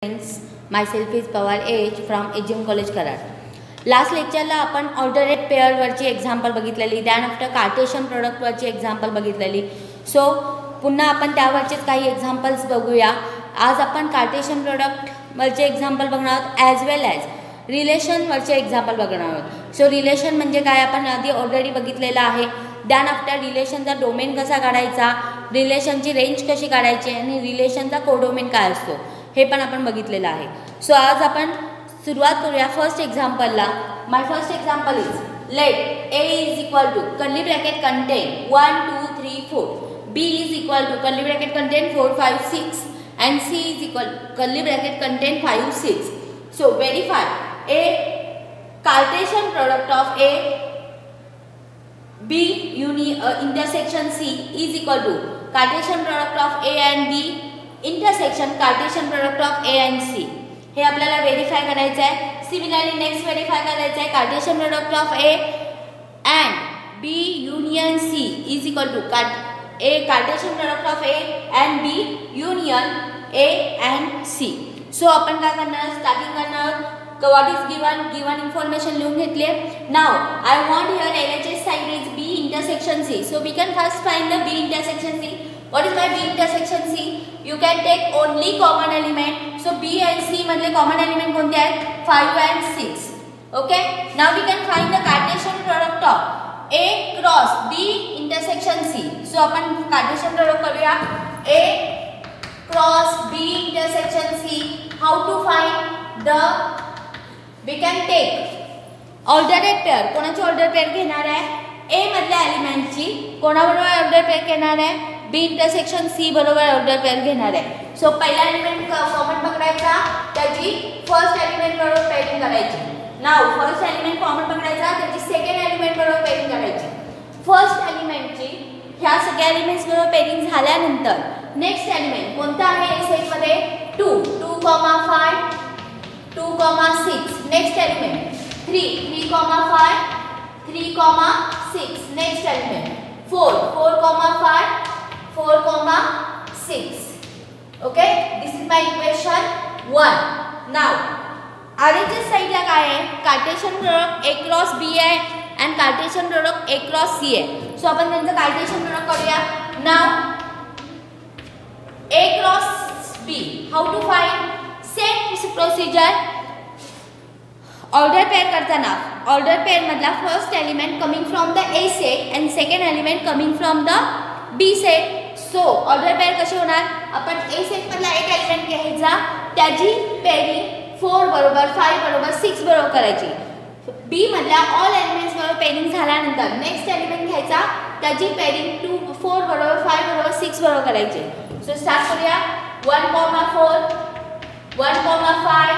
Myself is Pawar H from HM College Karad. Last लेक्चरला आपण ordered पेअरवरची example बघितलेली, त्यानंतर कार्टेशियन प्रोडक्टवरची एक्झाम्पल बघितलेली. सो पुन्हा आपण त्यावरचेच काही एक्झाम्पल्स बघूया. आज आपण कार्टेशियन प्रोडक्टवरचे एक्झाम्पल बघणार आहोत ॲज वेल ॲज रिलेशनवरचे एक्झाम्पल बघणार आहोत. सो रिलेशन म्हणजे काय आपण आधी ऑलरेडी बघितलेलं आहे. त्यानंतर रिलेशनचा डोमेन कसा काढायचा, रिलेशनची रेंज कशी काढायची आणि रिलेशनचा कोडोमेन काय असतो हे पण आपण बघितलेलं आहे. सो आज आपण सुरुवात करूया फर्स्ट एक्झाम्पलला. My first example is let A is equal to curly bracket contain 1 2 3 4, B is equal to curly bracket contain 4 5 6 and C is equal curly bracket contain 5 6. So verify a Cartesian product of a B intersection C is equal to Cartesian product of A and B intersection Cartesian product of A and C. हे आपल्याला verify करायचं आहे. Similarly next verify करायचं आहे cartesian product of A and B union C is equal to A Cartesian product of A and B union A and C. So आपण काय करणार, starting करणार what is given information लिहून घेतली. Now I want here LHS side is B intersection C. So we can first find the B intersection C. What is my B intersection C? You can take only common element. So B and C मधले common element कोणते आहेत, 5 and 6. Okay. Now we can find the Cartesian product of A cross B intersection C. So upon Cartesian product करूया A cross B intersection C. How to find the? We can take alternate pair. कोणाची order pair घेणार आहे, A मधल्या एलिमेंटची कोणाबरोबर order pair घेणार आहे, B intersection C बरोबर order pair घेणार आहे. सो पहिला एलिमेंट कॉमन पकडायचा, त्याची फर्स्ट एलिमेंट बरोबर पेअरिंग करायची. नाउ फर्स्ट एलिमेंट कॉमन पकडायचा, त्याची सेकंड एलिमेंट बरोबर पेअरिंग करायची. फर्स्ट एलिमेंटची ह्या सगळ्या एलिमेंट्स बरोबर पेअरिंग झाल्यानंतर नेक्स्ट एलिमेंट कोणता आहे या सेट मध्ये 2 2, 5 2, 6. Next element 3 3, 5 3, 6. Next element 4 4, 5 4, 6. Okay, this is my equation 1. Now RHS साइडला काय आहे, cartesian product A cross B आहे and cartesian product A cross C आहे. सो आपण त्यांचं कार्टेशियन प्रोडक्ट करूया. Now A cross B, how to find, same procedure. Order pair करताना order pair मधला first element coming from the A set and second element coming from the B set. So order pair कशी होणार, आपण A set मधला एक element घ्यायचा, त्याची pairing 4 बरोबर 5 बरोबर 6 बरोबर करायची. B मधल्या ऑल एलिमेंट्स बरोबर पेअरिंग झाल्यानंतर नेक्स्ट एलिमेंट घ्यायचा, त्याची पेअरिंग 4 बरोबर 5 बरोबर 6 बरोबर करायची. सो स्टार्ट करूया. 1, 4 1, 5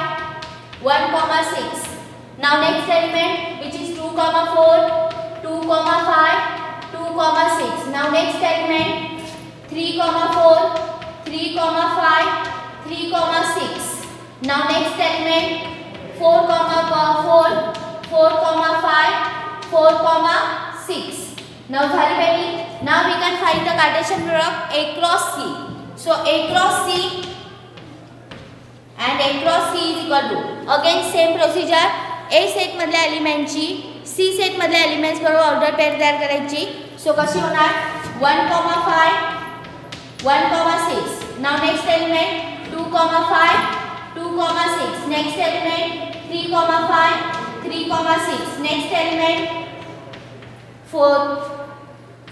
1, 6. Now next element which is 2, 4 2, 5 2, 6. Now next element 3, 4 3, 5 3, 6. Now next element 4, 4 5 4, 6. Now झाली पहिली. Now we can find the Cartesian product A cross C. So A cross C and A cross C is equal to, again same procedure. A set मधल्या एलिमेंटची C set मधल्या elements बरोबर order pair तयार करायची. सो कशी होणार, 1, 5 1, 6. Now next element 2, 5 2, 6. Next element 3, 5 3, 6. Next element 4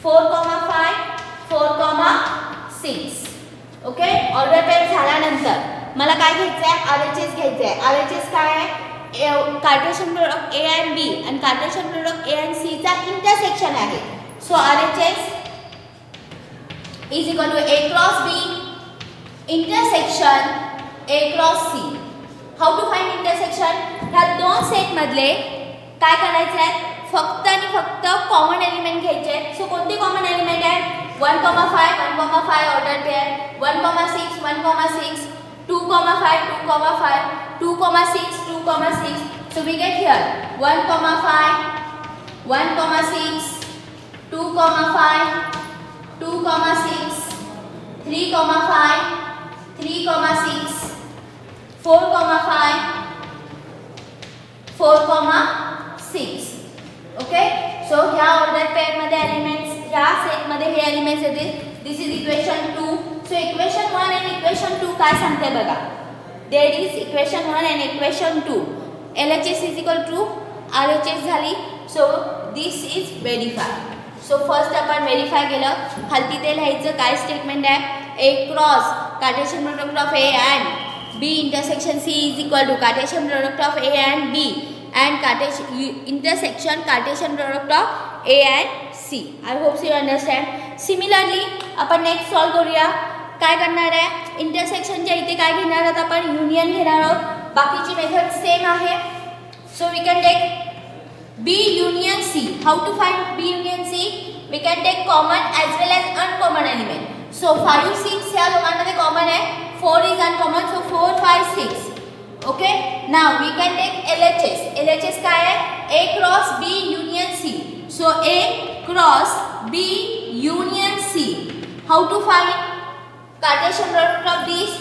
5 4, 6. Okay. Order pair झाल्यानंतर मला काय घ्यायचं आहे, RHS घ्यायचं आहे. RHS काय आहे, cartesian product A and B आणि Cartesian product A and C चा इंटरसेक्शन आहे. सो RHS is equal to A cross B intersection A cross C. How to find intersection? ह्या दोन सेट मधले काय करायचे आहे, फक्त आणि फक्त कॉमन एलिमेंट घ्यायचे आहेत. सो कोणते कॉमन एलिमेंट आहेत, 1, 5 1, 5 order pair, 1, 6 1, 6 2, 5 2, 5 2, 6 2, 6. So we get here 1, 5 1, 6 2, 5 2, 6 3, 5 3, 6 4,5, 4,6. Okay, सो ह्या ऑर्डर पेअर मध्ये एलिमेंट्स, ह्या सेट मध्ये हे एलिमेंट्स येतील. This is equation 2. So equation 1 आणि इक्वेशन 2 काय सांगते बघा. देयर इज इक्वेशन 1 आणि equation 2. LHS is equal to RHS झाली. So this is verify. So first आपण व्हेरीफाय केलं. खालती ते लिहायचं काय स्टेटमेंट आहे. A cross cartesian product of A and B intersection C is equal to cartesian product of A and B and intersection Cartesian product of A and C. I hope you understand. Similarly, आपण next solve करूया. काय करणार आहे, इंटरसेक्शनच्या इथे काय घेणार आहोत आपण, युनियन घेणार आहोत. बाकीची मेथड सेम आहे. So we can take B union C. How to find B union C? We can take common as well as uncommon element. So 5, 6 या दोघांमध्ये कॉमन आहे. 4 is uncommon. So 4, 5, 6. Okay, now we can take LHS. LHS काय आहे, A cross B union C. So A cross B union C. How to find Cartesian product of these?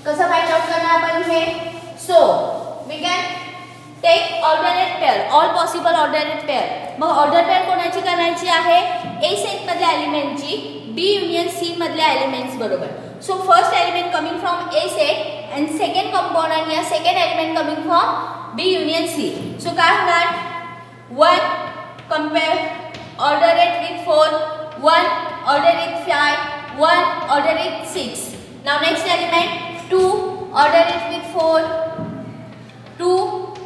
कसं find out करणार आपण हे. So we can take alternate pair, all possible alternate pair. Mug order pair कोणाची करायची आहे, A set मधल्या एलिमेंटची B union C मधल्या elements बरोबर. So first element coming from A set and second component या second element coming from B union C. So काय होणार, 1 compare order it with 4, 1 order it 5, 1 order it 6. Now next element 2 order it with 4, 2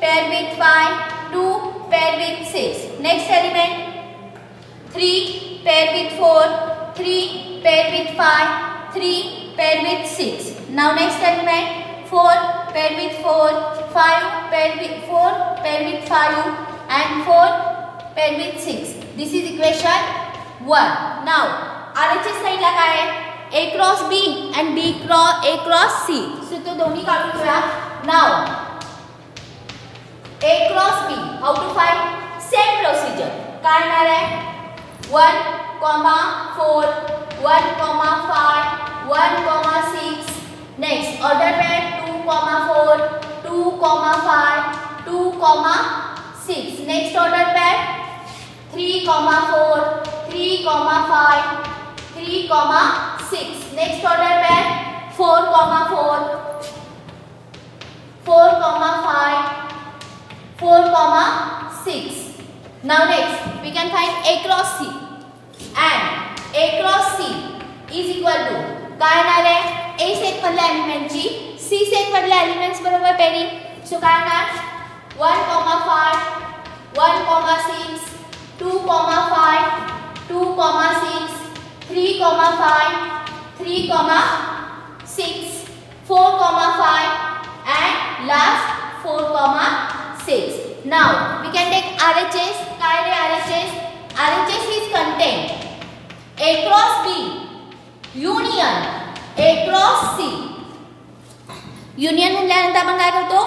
pair with 5, 2 pair with 6. Next element 3 pair with 4, 3 pair with 5, 3 pair with 6. Now next element 4 pair with 4, 5 pair with 4 pair with 5 and 4 pair with 6. This is equation 1. Now RHS side ला काय आहे, A cross B and A cross C. So तो दोन्ही काढून घ्या. Now A cross B, how to find? Same procedure. काय येणार आहे, 1, 4, 1, 5, 1, 6. Next order pair 2, 4, 2, 5, 2, 6. Next order pair 3, 4, 3, 5, 3, 6. Next order pair 4, 4, 4, 5, 4, 6. Now next we can find A cross C and A cross C is equal to काय येणार आहे, A set मधल्या एलिमेंटची C set मधल्या elements बरोबर pairing. सो काय येणार, 1, 5, 1, 6, 2, 5, 2, 6, 3, 5, 3, 6, 4, 5 and last 4, 6. Now we can take RHS. काय रे RHS? RHS is contained A cross B union A cross C. Union म्हटल्यानंतर आपण काय करतो,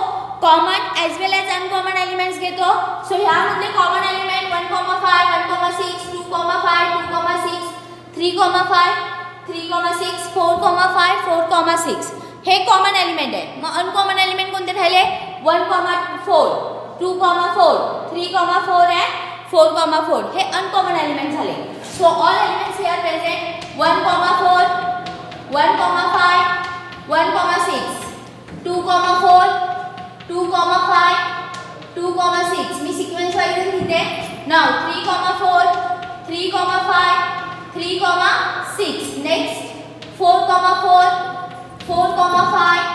common as well as uncommon elements घेतो. सो ह्यामध्ये कॉमन एलिमेंट 1, 5, 1, 6, 2, 5, 2, 6, 3, 5, 3, 6, 4, 5, 4, 6. हे कॉमन एलिमेंट आहे. मग अनकॉमन एलिमेंट कोणते राहिले, 1, 4, 2, 4, 3, 4 and 4, 4. हे अनकॉमन एलिमेंट झाले. So all elements here present 1, 4, 1, 5, 1, 6, 2, 4, 2, 5, 2, 6. Me sequence wise लिहिते. Now 3, 4, 3, 5, 3, 6. Next 4, 4, 4, 5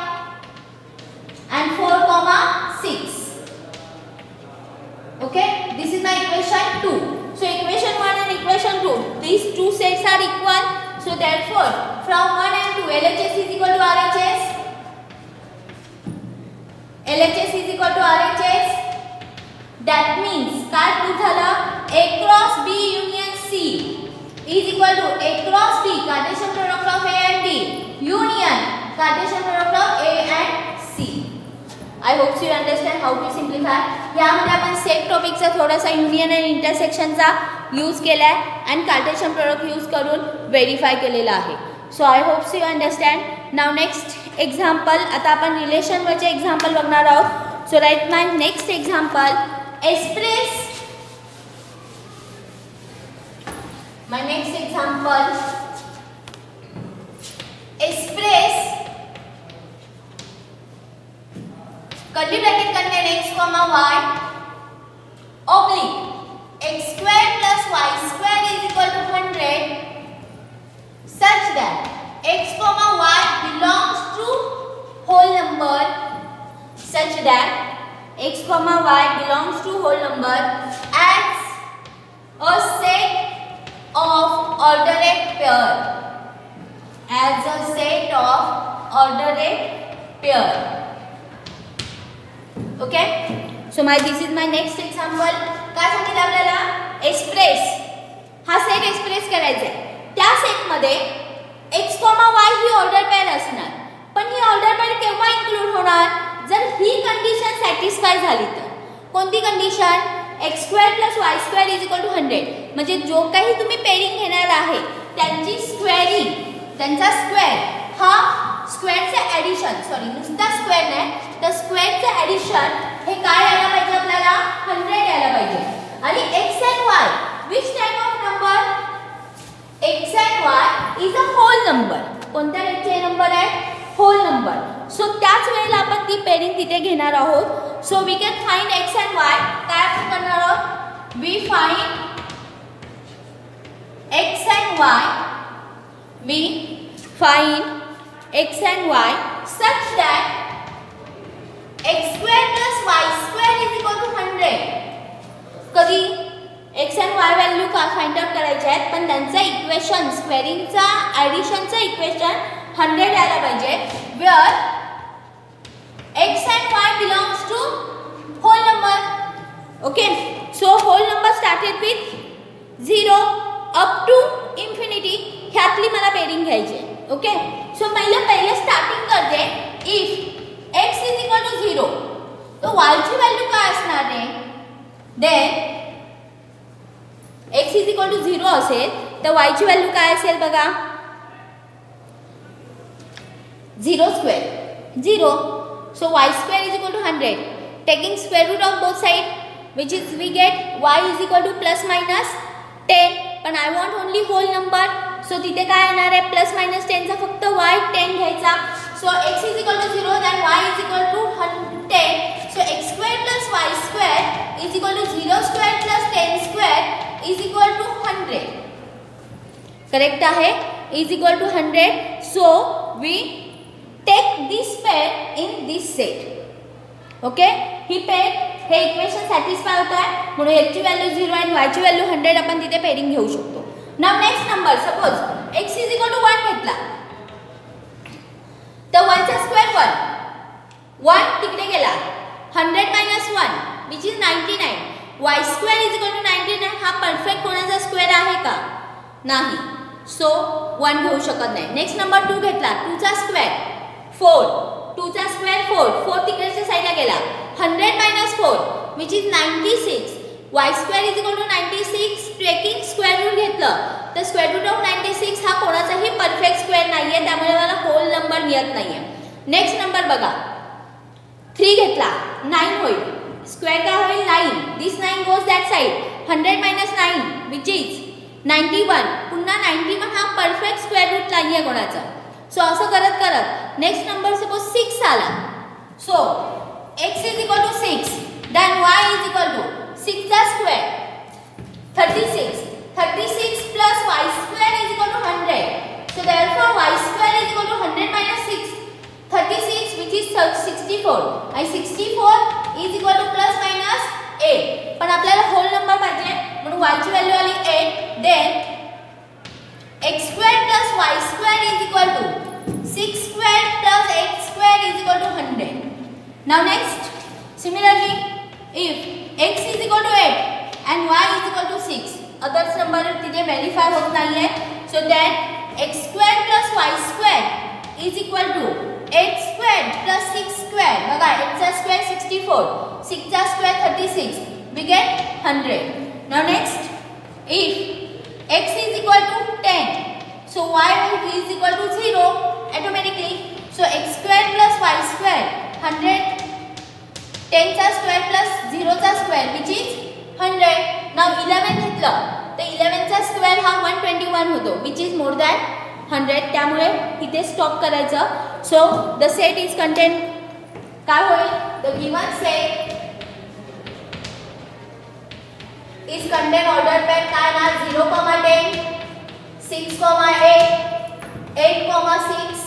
and 4, 6. Okay, this is my equation 2. So equation 1 and equation 2, these two sets are equal. So therefore from 1 and 2 LHS is equal to RHS. LHS is equal to RHS. That means काय proof झालं, A cross B union C is equal to A cross B Cartesian product of A and D union Cartesian product of A and C. I hope you understand how to simplify. यामध्ये आपण set टॉपिकचा थोडासा union आणि इंटरसेक्शनचा use केला आहे आणि Cartesian product use करून verify केलेला आहे. So I hope you understand. Now next example, आता आपण रिलेशनवरचे एक्झाम्पल बघणार आहोत. So right my next example. Express my next example. Express curly bracket contain x comma y oblique x square plus y square is equal to 100 such that x comma y belongs to whole number, such that x comma y belongs to whole number as a set of ordered pair, as a set of ordered pair. Okay, so this is my next example. काय सांगितलं आपल्याला? Express हा set express करायचा आहे. त्या set मध्ये x, y ही order pair असणार. पण ही ऑर्डर पेअर केव्हा इन्क्लूड होणार? जर ही कंडिशन सॅटिस्फाय झाली तर. कोणती condition? x square plus y square is equal to 100. म्हणजे जो काही तुम्ही पेअरिंग घेणार आहे त्यांची स्क्वेअरिंग, त्यांचा स्क्वेअर हा स्क्वेअरचे ॲडिशन, सॉरी नुसता स्क्वेअर नाही तर स्क्वेअरचे ॲडिशन हे काय यायला पाहिजे आपल्याला? 100 यायला पाहिजे. आणि x and y which type of number? x and y is a whole number. कोणत्या टाइपचे नंबर आहे? Whole number. सो त्याच वेळेला आपण ती पेअरिंग तिथे घेणार आहोत. So we can find x and y. काय आपण करणार आहोत? We find x and y. We find x and y such that x square plus y square is equal to 100. कधी x and y व्हॅल्यू का find out करायचे आहेत, पण त्यांचं इक्वेशन स्क्वेअरिंगचा ॲडिशनचं इक्वेशन 100 यायला पाहिजे. Where x and y belongs to whole number. Okay, so whole number started with 0 up to infinity. ह्यातली मला पेअरिंग घ्यायची. ओके, सो पहिले स्टार्टिंग करते. If x is equal to 0 तो y ची व्हॅल्यू काय असणार आहे? Then x is equal to 0 असेल तर y ची व्हॅल्यू काय असेल बघा? 0 square 0. So y square is equal to 100. Taking square root of both sides, which is we get y is equal to plus minus 10. पण I want only whole number. So तिथे काय येणार आहे? Plus minus 10 चा फक्त y 10 घ्यायचा. So x is equal to 0 then y is equal to 10. So x square plus y square is equal to 0 square plus 10 square is equal to 100. Correct आहे? Is equal to 100. So we take this pair in this set. Okay, ही pair हे equation satisfy होत आहे म्हणून x ची value 0 आणि y ची value 100 आपण तिथे पेअरिंग घेऊ शकतो. Now next number, suppose x is equal to 1 घेतला तर 1 चा स्क्वेअर 1 तिकडे गेला. 100 minus 1 which is 99. y square is equal to 99. हा परफेक्ट कोणाचा स्क्वेअर आहे का? नाही. सो 1 घेऊ शकत नाही. नेक्स्ट नंबर 2 घेतला. 2 चा स्क्वेअर 4. 2 चा स्क्वेअर 4. 4 तिकडच्या साईडला गेला. 100 minus 4 which is 96. y square is equal to 96. Taking square root घेतलं तर स्क्वेअर रूट ऑफ 96 हा कोणाचाही परफेक्ट स्क्वेअर नाहीये त्यामुळे मला होल नंबर मिळत नाहीये. नेक्स्ट नंबर बघा. 3 घेतला 9 होईल. स्क्वेअर काय होईल? 9. This 9 goes that side. 100 minus 9 which is 91. पुन्हा 91 हा परफेक्ट स्क्वेअर रूट नाहीये कोणाचा. सो असं करत करत नेक्स्ट नंबर सपोज 6 आला. So x is equal to 6 then y is equal to 6 चा square 36. 36 plus y square is equal to 100. So therefore y square is equal to 100 minus 6. 36 which is 64. And 64 is equal to plus minus 8. पण आपल्याला whole number पाहिजे म्हणून y ची value आली 8. Then x square plus y square is equal to 6 square plus 8 square is equal to 100. Now next, similarly, if x is equal to 8 and y is equal to 6, others number तिथे verify होत नाहीये. So that x square plus y square is equal to 8 square plus 6 square. बघा 8 चा square 64, 6 चा square 36. We get 100. Now next, if x is equal to 10, so y will be is equal to 0 automatically. So x square plus y square 100, 10 चा square plus 0 चा square which is 100. Now 11 घेतलं तर 11 चा square हा 121 होतो which is more than 100. त्यामुळे इथे stop करायचं. So the set is contained काय होईल? The given set is contained ordered pair काय ना 0,10, 6,8, 8,6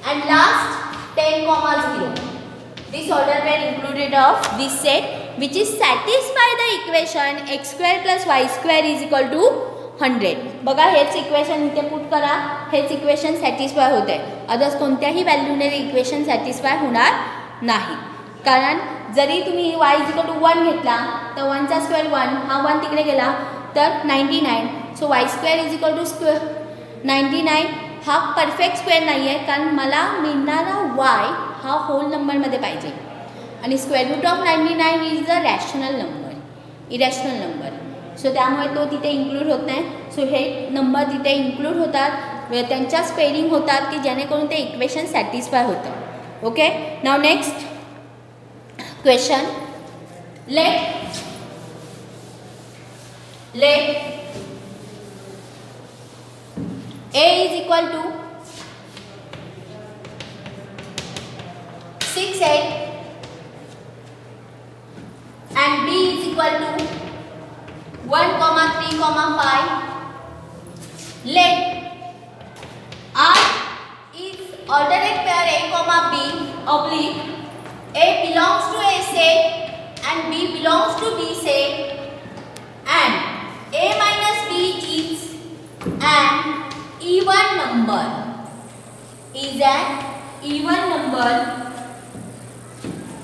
and last 10,0. This order pair included of this set which is satisfy the equation x square plus y square is equal to 100. बघा हेच equation इथे put करा. हेच equation satisfy होते. Others कोणत्याही व्हॅल्यूने equation satisfy होणार नाही. कारण जरी तुम्ही y is equal to 1 घेतला तर 1 चा स्क्वेअर 1 हा 1 तिकडे गेला तर 99. सो y square is equal to 99. हा परफेक्ट स्क्वेअर नाही आहे कारण मला मिळणारा y हा होल नंबरमध्ये पाहिजे आणि square root of 99 is a rational number, irrational number. So त्यामुळे तो तिथे इन्क्लूड होत नाही. सो हे नंबर तिथे इन्क्लूड होतात, त्यांच्या स्पेरिंग होतात की जेणेकरून ते इक्वेशन सॅटिस्फाय होतं. Okay. Now next question. Let A is equal to 6, 8 and B is equal to 1, 3, 5. Let R is alternate pair A, B oblique A belongs to A set and B belongs to B set and A minus B is an even number, is an even number.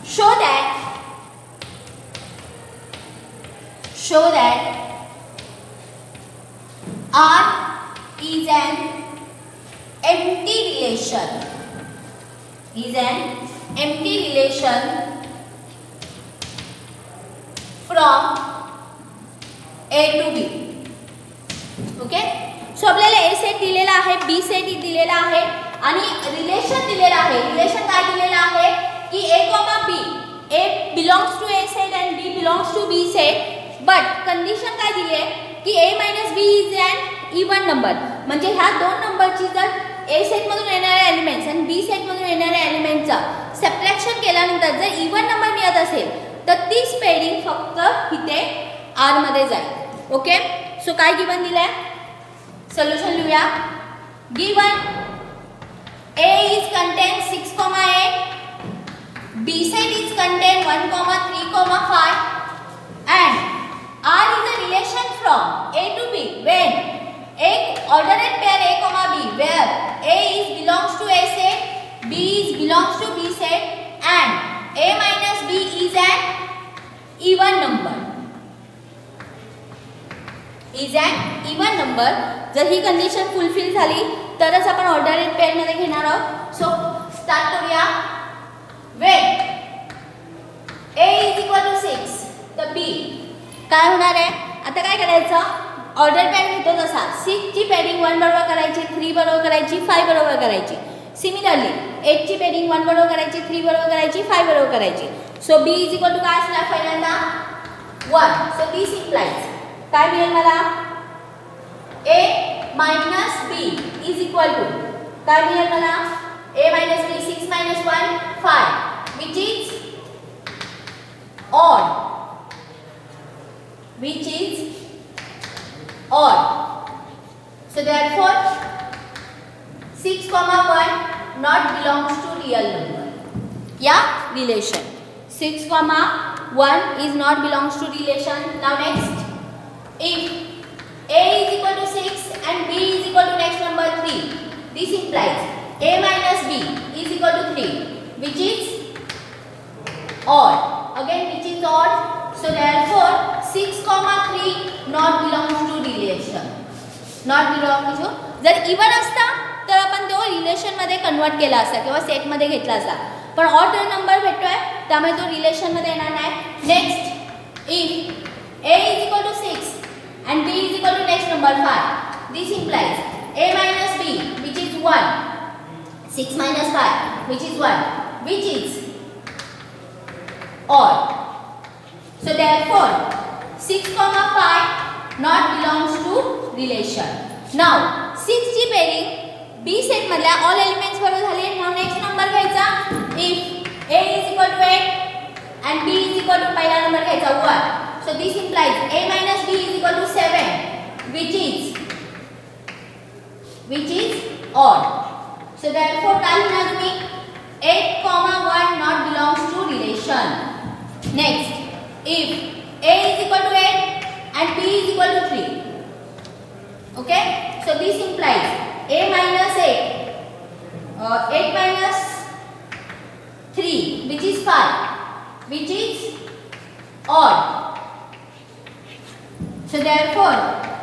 Show that R is an empty relation, from A to B. Okay. सो आपल्याला ए set दिलेला आहे, B set दिलेला आहे आणि relation दिलेला आहे. Relation काय दिलेला आहे की A comma B, A belongs to A set and B belongs to B set. But condition काय दिली आहे की A minus B is uneven number. म्हणजे ह्या दोन नंबरची जर ए सेटमधून येणाऱ्या एलिमेंट्स आणि बी सेटमधून येणाऱ्या एलिमेंटचा सबट्रॅक्शन केल्यानंतर जर इवन नंबर मिळत असेल तर ती स्पेरिंग फक्त इथे आर मध्ये जाईल. ओके. सो काय गिवन दिलंय, सोल्यूशन लिहूया. Given A is contained 6,8, B set is contained 1, 3, 5 and R is a relation from A to B when A alternate pair A, B where A is belongs to A set, B is belongs to B set and A minus B is an even number. Is an even number. जर ही condition fulfil झाली तरच आपण ऑर्डरेट pair मध्ये घेणार आहोत. So start करूया. When A is equal to 6 तर B काय होणार आहे. आता काय करायचं, ऑर्डर पेअर घेतो तसा 6 ची पेअरिंग 1 बरोबर करायची, 3 बरोबर करायची, 5 बरोबर करायची. सिमिलरली 8 ची पेअरिंग 1 बरोबर करायची, 3 बरोबर करायची, 5 बरोबर करायची. सो B is equal to काय असणार पहिल्यांदा 1. सो दिस इम्प्लाइज काय मिळेल मला A minus B is equal to काय मिळेल मला A minus B 6 minus 1 5 which is odd, so therefore 6, 1 not belongs to real number. Yeah, relation 6, 1 is not belongs to relation. Now next, if A is equal to 6 and B is equal to next number 3. This implies A minus B is equal to 3 which is odd. Again which is odd. So therefore 6, 3 not belongs to relation. Not belongs to. जर even असता तर आपण तो relation मध्ये convert केला असता किंवा set मध्ये घेतला असता. पण ऑड नंबर भेटतोय त्यामुळे तो रिलेशन मध्ये येणार नाही. Next, if A is equal to 6 and B is equal to next number 5. This implies A minus B which is 1. 6 minus 5, which is 1, which is odd. So therefore 6 comma 5 not belongs to relation. Now 6 ची pairing B set मधल्या all elements बरोबर झाले. Now next number घ्यायचा. If A is equal to 8 and B is equal to पहिला number घ्यायचा 1. So this implies A minus B is equal to 7, which is odd. So therefore काय लिहिणार तुम्ही 8 comma 1 not belongs to relation. Next, if A is equal to 8 and B is equal to 3, okay, so this implies A minus 8 minus 3, which is 5, which is odd. So therefore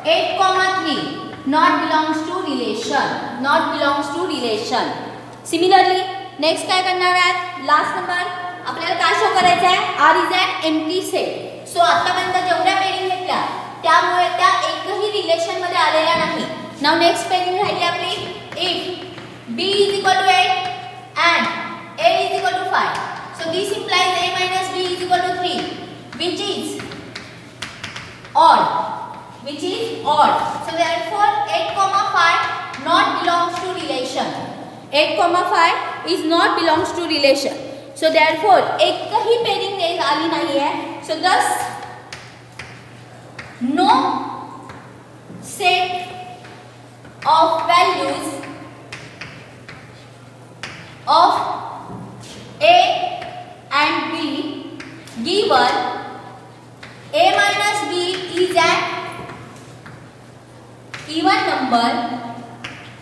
8 comma 3 not belongs to relation, not belongs to relation. Similarly next काय करणार आहात, last number आपल्याला काय show करायचं आहे, R is an empty set. सो आतापर्यंत जेवढ्या pairing घेतल्या त्यामुळे त्या एकही रिलेशन मध्ये आलेल्या नाही. नाउ नेक्स्ट पेरिंग राहिली आपली if B is equal to 8 and A is equal to 5. So this implies A minus B is equal to 3, which is odd, which is odd. So therefore 8 comma 5 not belongs to relation. 8 comma 5 is not belongs to relation. So therefore एकही pairing आली नहीं है. So thus no set of values of A and B given A minus B is an even number,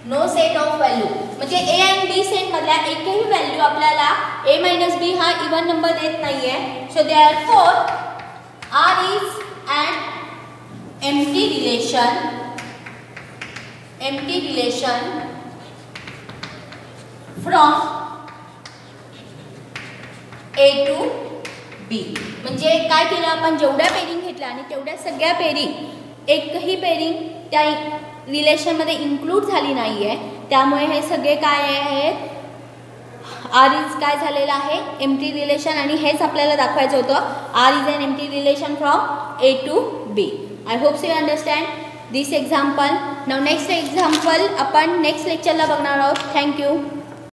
no set of value. म्हणजे A and B set मधल्या एकही value आपल्याला A minus B हा even number देत नाहीये. So therefore R is an empty relation from A to B. म्हणजे काय केलं आपण, जेवढ्या पेरिंग घेतल्या आणि तेवढ्या सगळ्या पेरिंग एकही पेरिंग त्या रिलेशन मध्ये इन्क्लूड झाली नाहीये. त्यामुळे हे सगळे काय आहेत, आर इज काय झालेलं आहे, एम्प्टी रिलेशन. आणि हेच आपल्याला दाखवायचं होतं, R is an empty relation from A to B. I hope so you understand this example. Now next example आपण नेक्स्ट लेक्चरला बघणार आहोत. थँक्यू.